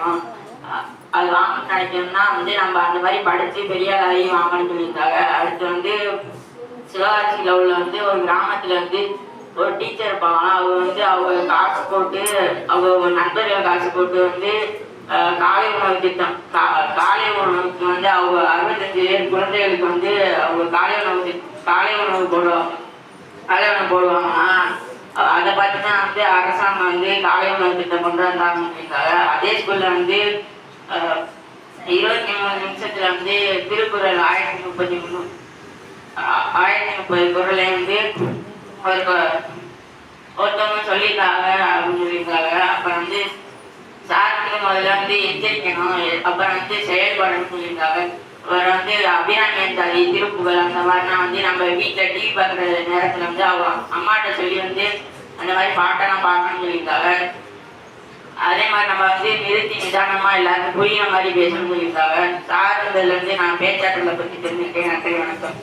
வாங்கணும். அது வாங்கணும்னு நினைக்கணும்னா வந்து நம்ம அந்த மாதிரி படித்து பெரிய ஆளாகி வாங்கணும்னு சொல்லியிருக்காங்க. அடுத்து வந்து சிவகாசியில் உள்ள வந்து ஒரு கிராமத்தில் வந்து ஒரு டீச்சர் இருப்பாங்கன்னா அவங்க காசு போட்டு அவங்க நண்பர்கள் காசு போட்டு வந்து காலை உணவு திட்டம் காலை உணவுக்கு வந்து அவங்க 65 குழந்தைகளுக்கு வந்து அவங்க காலை உணவு போடுவாங்கன்னா அதை பார்த்து தான் வந்து அரசாங்கம் வந்து காலை உணவு திட்டம் கொண்டு வந்தாங்க அப்படின்றாங்க. அதே ஸ்கூல்ல வந்து 23 நிமிஷத்துல வந்து திருக்குறள் 1030 குறளை வந்து ஒருத்தவங்க சொல்லியிருக்காங்க அப்படின்னு சொல்லியிருக்காங்க. அப்புறம் வந்து சாருக்கு முதல்ல வந்து எச்சரிக்கணும், அப்புறம் வந்து செயல்படணும்னு சொல்லியிருக்காங்க. அப்புறம் வந்து அபிராமி திருப்புகள் அந்த மாதிரிலாம் வந்து நம்ம வீட்டில் டிவி பார்க்குற நேரத்தில் வந்து அவங்க அம்மாட்ட சொல்லி வந்து அந்த மாதிரி பாட்டெல்லாம் பார்க்கணும்னு சொல்லியிருக்காங்க. அதே மாதிரி நம்ம வந்து நிறுத்தி நிதானமாக எல்லாருக்கும் புரியுற மாதிரி பேசணும்னு சொல்லியிருக்காங்க. சார் இருந்ததுலேருந்து நான் பேச்சாற்றலை பற்றி தெரிஞ்சுக்கிட்டேன். நன்றி, வணக்கம்.